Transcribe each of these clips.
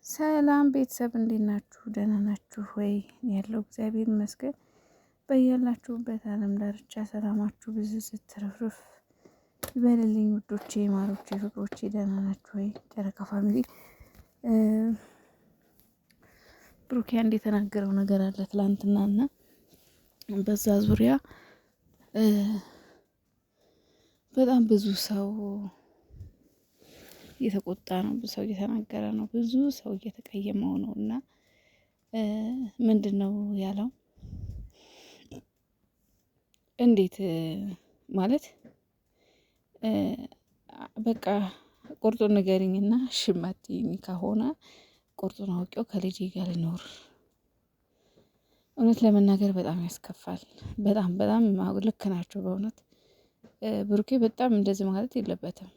ሰላም ቤተሰብ እንዴት ናችሁ? ደህና ናችሁ ወይ? ያለው እግዚአብሔር ይመስገን። በያላችሁበት ዓለም ዳርቻ ሰላማችሁ ብዙ ስትረፍርፍ ይበልልኝ ውዶቼ፣ ማሮቼ፣ ፍቅሮቼ ደህና ናችሁ ወይ? ጨረቃ ፋሚሊ ብሩኬ አንድ የተናገረው ነገር አለ ትላንትናና በዛ ዙሪያ በጣም ብዙ ሰው እየተቆጣ ነው፣ ብዙ ሰው እየተናገረ ነው፣ ብዙ ሰው እየተቀየመው ነው። እና ምንድነው ያለው? እንዴት ማለት በቃ ቁርጡን ንገሪኝና ሽማትኝ ከሆነ ቁርጡን አውቄው ከልጄ ጋር ልኖር። እውነት ለመናገር በጣም ያስከፋል። በጣም በጣም ልክ ናቸው በእውነት ብሩኬ በጣም እንደዚህ ማለት የለበትም።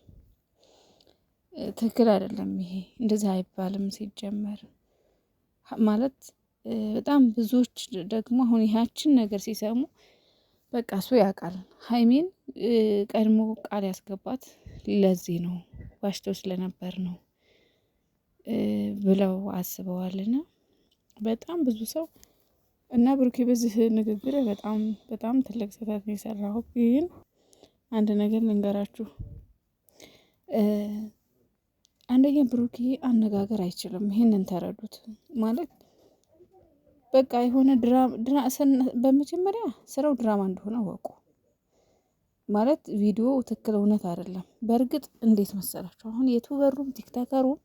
ትክክል አይደለም። ይሄ እንደዚህ አይባልም ሲጀመር ማለት በጣም ብዙዎች ደግሞ አሁን ይህችን ነገር ሲሰሙ በቃ እሱ ያውቃል ሀይሚን ቀድሞ ቃል ያስገባት ለዚህ ነው ዋሽቶ ስለነበር ነው ብለው አስበዋልና በጣም ብዙ ሰው እና ብሩኬ በዚህ ንግግር በጣም በጣም ትልቅ ስህተት ነው የሰራው። ግን አንድ ነገር ልንገራችሁ፣ አንደኛ ብሩኬ አነጋገር አይችልም። ይሄንን ተረዱት። ማለት በቃ የሆነ በመጀመሪያ ስራው ድራማ እንደሆነ ወቁ። ማለት ቪዲዮ ትክክል እውነት አይደለም። በእርግጥ እንዴት መሰላችሁ አሁን ዩቲዩበሩም ቲክቶከሩም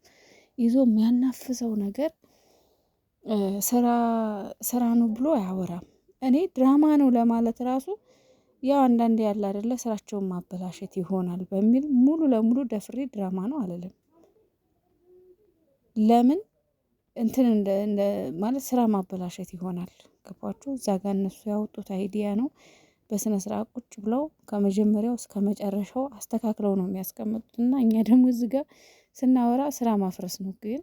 ይዞ የሚያናፍሰው ነገር ስራ ነው ብሎ አያወራም። እኔ ድራማ ነው ለማለት ራሱ ያው አንዳንዴ ያለ አይደለ ስራቸውን ማበላሸት ይሆናል በሚል ሙሉ ለሙሉ ደፍሬ ድራማ ነው አልልም። ለምን እንትን እንደ ማለት ስራ ማበላሸት ይሆናል። ገባችሁ? እዛ ጋር እነሱ ያወጡት አይዲያ ነው። በስነ ስርዓት ቁጭ ብለው ከመጀመሪያው እስከ መጨረሻው አስተካክለው ነው የሚያስቀምጡት እና እኛ ደግሞ እዚህ ጋር ስናወራ ስራ ማፍረስ ነው። ግን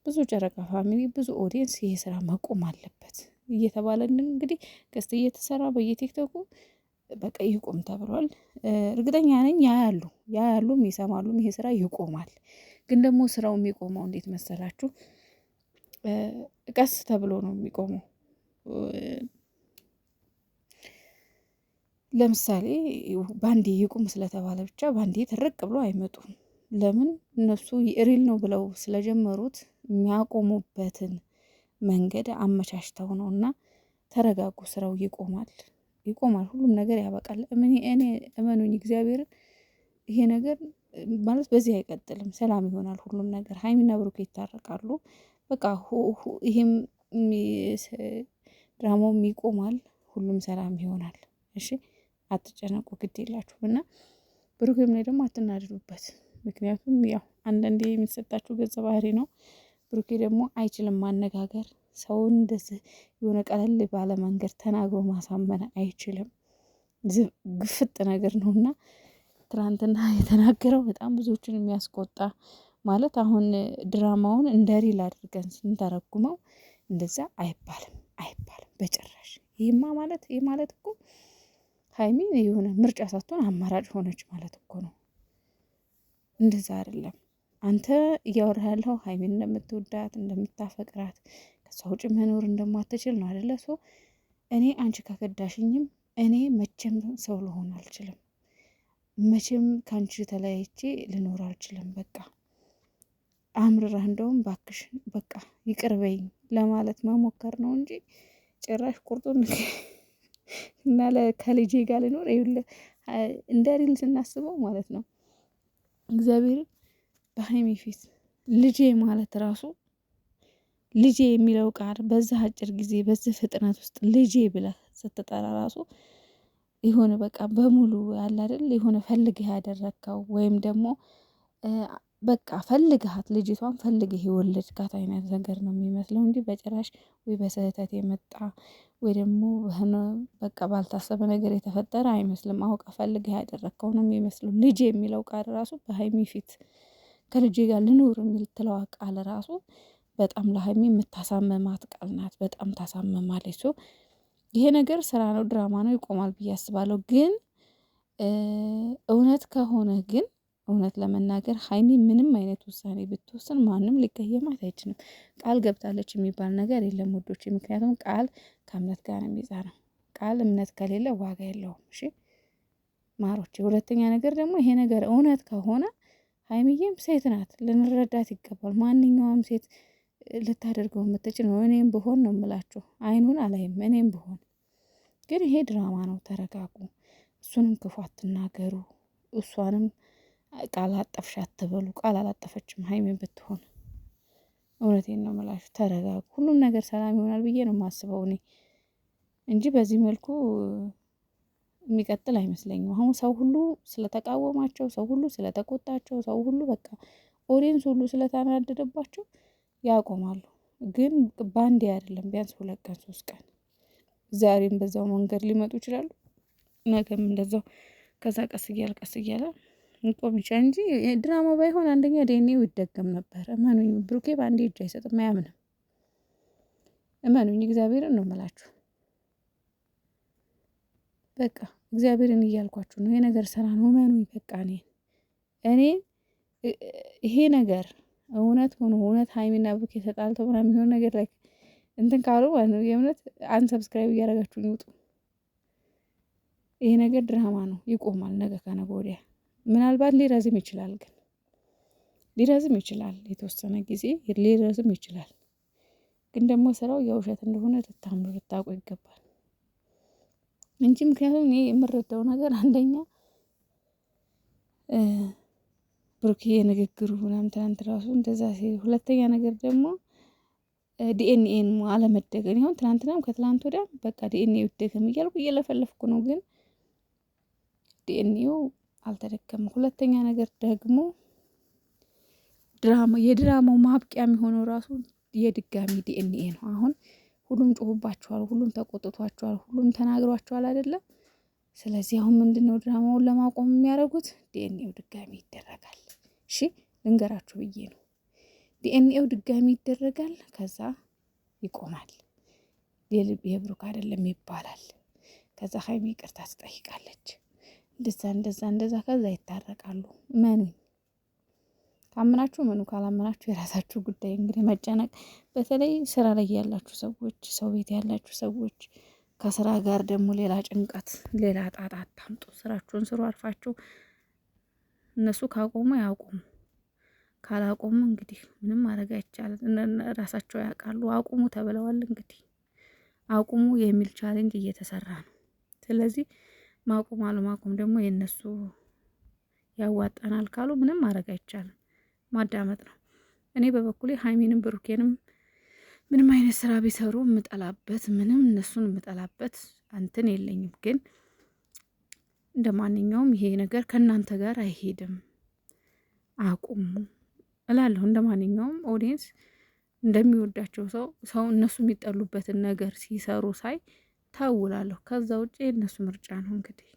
ብዙ ጨረቃ ፋሚሊ ብዙ ኦዲየንስ ይሄ ስራ መቆም አለበት እየተባለ እንግዲህ ገስት እየተሰራ በየቲክቶኩ በቃ ይቆም ተብሏል። እርግጠኛ ነኝ ያያሉም ይሰማሉም ይሄ ስራ ይቆማል። ግን ደግሞ ስራው የሚቆመው እንዴት መሰላችሁ? ቀስ ተብሎ ነው የሚቆመው። ለምሳሌ ባንዴ ይቁም ስለተባለ ብቻ ባንዴ ትርቅ ብሎ አይመጡም። ለምን እነሱ ሪል ነው ብለው ስለጀመሩት የሚያቆሙበትን መንገድ አመቻችተው ነው። እና ተረጋጉ፣ ስራው ይቆማል። ሁሉም ነገር ያበቃል። እኔ እመኑኝ እግዚአብሔርን ይሄ ነገር ማለት በዚህ አይቀጥልም። ሰላም ይሆናል ሁሉም ነገር። ሀይሚና ብሩክ ይታረቃሉ። በቃ ይሄም ድራማውም ይቆማል። ሁሉም ሰላም ይሆናል። እሺ አትጨነቁ፣ ግድ የላችሁም። እና ብሩክም ላይ ደግሞ አትናድዱበት። ምክንያቱም ያው አንዳንዴ የሚሰጣችሁ ገጸ ባህሪ ነው። ብሩኬ ደግሞ አይችልም ማነጋገር ሰውን እንደዚህ የሆነ ቀለል ባለ መንገድ ተናግሮ ማሳመን አይችልም። ግፍጥ ነገር ነውና ትናንትና የተናገረው በጣም ብዙዎችን የሚያስቆጣ ማለት አሁን ድራማውን እንደ ሪል አድርገን ስንተረጉመው እንደዛ አይባልም በጭራሽ። ይህ ማለት እኮ ሀይሚ የሆነ ምርጫ ሳትሆን አማራጭ ሆነች ማለት እኮ ነው። እንደዛ አይደለም። አንተ እያወራህ ያለው ሀይሚን እንደምትወዳት እንደምታፈቅራት ከሷ ውጭ መኖር እንደማትችል ነው አይደለ? እኔ አንቺ ካከዳሽኝም እኔ መቼም ሰው ልሆን አልችልም። መቼም ከአንቺ ተለያይቼ ልኖር አልችልም። በቃ አምርረህ እንደውም ባክሽ በቃ ይቅርበኝ ለማለት መሞከር ነው እንጂ ጭራሽ ቁርጡን እና ከልጄ ጋር ልኖር እንደ ሪል ስናስበው ማለት ነው። እግዚአብሔርን በሀይሚ ፊት ልጄ ማለት ራሱ ልጄ የሚለው ቃል በዛ አጭር ጊዜ በዚህ ፍጥነት ውስጥ ልጄ ብለህ ስትጠራ ራሱ የሆነ በቃ በሙሉ ያለ አይደል የሆነ ፈልግህ ያደረግከው ወይም ደግሞ በቃ ፈልግሃት ልጅቷን ፈልግህ የወለድካት አይነት ነገር ነው የሚመስለው እንጂ በጭራሽ ወይ በስህተት የመጣ ወይ ደግሞ በቃ ባልታሰበ ነገር የተፈጠረ አይመስልም። አውቃ ፈልግህ ያደረግከው ነው የሚመስለው። ልጅ የሚለው ቃል ራሱ በሀይሚ ፊት ከልጄ ጋር ልኑር የሚልትለዋ ቃል ራሱ በጣም ለሀይሚ የምታሳመማት ቃል ናት። በጣም ታሳመማለች። ይሄ ነገር ስራ ነው፣ ድራማ ነው፣ ይቆማል ብዬ አስባለሁ። ግን እውነት ከሆነ ግን እውነት ለመናገር ሀይሚ ምንም አይነት ውሳኔ ብትወስን ማንም ሊቀየማት አይችልም። ቃል ገብታለች የሚባል ነገር የለም ውዶች። ምክንያቱም ቃል ከእምነት ጋር ነው የሚጸናው። ቃል እምነት ከሌለ ዋጋ የለውም። እሺ ማሮቼ። ሁለተኛ ነገር ደግሞ ይሄ ነገር እውነት ከሆነ ሀይሚዬም ሴት ናት፣ ልንረዳት ይገባል። ማንኛውም ሴት ልታደርገው የምትችል ነው። እኔም ብሆን ነው የምላችሁ፣ አይኑን አላይም። እኔም ብሆን ግን ይሄ ድራማ ነው። ተረጋጉ። እሱንም ክፉ አትናገሩ፣ እሷንም ቃል አጠፍሽ አትበሉ። ቃል አላጠፈችም ሀይሚን ብትሆን። እውነቴን ነው የምላችሁ። ተረጋጉ። ሁሉም ነገር ሰላም ይሆናል ብዬ ነው የማስበው እኔ እንጂ በዚህ መልኩ የሚቀጥል አይመስለኝም። አሁን ሰው ሁሉ ስለተቃወማቸው፣ ሰው ሁሉ ስለተቆጣቸው፣ ሰው ሁሉ በቃ ኦዲየንስ ሁሉ ስለተናደደባቸው ያቆማሉ። ግን ባንዴ አይደለም፣ ቢያንስ 2 ቀን 3 ቀን፣ ዛሬም በዛው መንገድ ሊመጡ ይችላሉ፣ ነገም እንደዛው። ከዛ ቀስ እያለ እንቆም ይችላል እንጂ ድራማ ባይሆን አንደኛ ዴኔው ይደገም ነበር። እመኑኝ፣ ብሩኬ በአንዴ እጅ አይሰጥም፣ አያምንም። እመኑኝ፣ እግዚአብሔርን ነው የምላችሁ። በቃ እግዚአብሔርን እያልኳችሁ ነው። ይሄ ነገር ስራ ነው፣ እመኑኝ። በቃ እኔ ይሄ ነገር እውነት ሆኖ እውነት ሀይሚና ብሩኬ ተጣልተው ምናምን የሚሆን ነገር ላይ እንትን ካሉ ማለት ነው የእውነት አንሰብስክራይብ እያደረጋችሁ ይውጡ። ይሄ ነገር ድራማ ነው፣ ይቆማል ነገ ከነገ ወዲያ። ምናልባት ሊረዝም ይችላል፣ ግን ሊረዝም ይችላል፣ የተወሰነ ጊዜ ሊረዝም ይችላል። ግን ደግሞ ስራው የውሸት እንደሆነ ልታምኑ ልታውቁ ይገባል እንጂ ምክንያቱም እኔ የምረዳው ነገር አንደኛ ብሩኬ ንግግሩ ምናምን ትናንት ራሱ እንደዛ ሲል፣ ሁለተኛ ነገር ደግሞ ዲኤንኤን አለመደገም። ይሁን ትናንትናም ከትላንት ወዲያ በቃ ዲኤንኤ ይደገም እያልኩ እየለፈለፍኩ ነው፣ ግን ዲኤንኤው አልተደገመም። ሁለተኛ ነገር ደግሞ የድራማው ማብቂያ የሚሆነው ራሱ የድጋሚ ዲኤንኤ ነው። አሁን ሁሉም ጮሁባቸዋል፣ ሁሉም ተቆጥቷቸዋል፣ ሁሉም ተናግሯቸዋል አይደለም። ስለዚህ አሁን ምንድነው ድራማውን ለማቆም የሚያደርጉት? ዲኤንኤው ድጋሚ ይደረጋል። እሺ ልንገራችሁ ብዬ ነው። ዲኤንኤው ድጋሚ ይደረጋል፣ ከዛ ይቆማል። የብሩክ አይደለም ይባላል። ከዛ ሀይሚ ይቅርታ ትጠይቃለች። እንደዛ ከዛ ይታረቃሉ። መኑኝ። ካመናችሁ መኑ፣ ካላመናችሁ የራሳችሁ ጉዳይ። እንግዲህ መጨነቅ፣ በተለይ ስራ ላይ ያላችሁ ሰዎች፣ ሰው ቤት ያላችሁ ሰዎች፣ ከስራ ጋር ደግሞ ሌላ ጭንቀት፣ ሌላ ጣጣ አታምጡ። ስራችሁን ስሩ አርፋችሁ። እነሱ ካቆሙ ያቆሙ፣ ካላቆሙ እንግዲህ ምንም ማድረግ አይቻልም። ራሳቸው ያውቃሉ። አቁሙ ተብለዋል። እንግዲህ አቁሙ የሚል ቻሌንጅ እየተሰራ ነው። ስለዚህ ማቆም አለማቆም ደግሞ የነሱ ያዋጣናል ካሉ ምንም ማድረግ አይቻልም። ማዳመጥ ነው። እኔ በበኩሌ ሀይሚንም ብሩኬንም ምንም አይነት ስራ ቢሰሩ የምጠላበት ምንም እነሱን የምጠላበት እንትን የለኝም። ግን እንደ ማንኛውም ይሄ ነገር ከእናንተ ጋር አይሄድም፣ አቁሙ እላለሁ። እንደ ማንኛውም ኦዲየንስ እንደሚወዳቸው ሰው እነሱ የሚጠሉበትን ነገር ሲሰሩ ሳይ ታውላለሁ። ከዛ ውጭ የእነሱ ምርጫ ነው እንግዲህ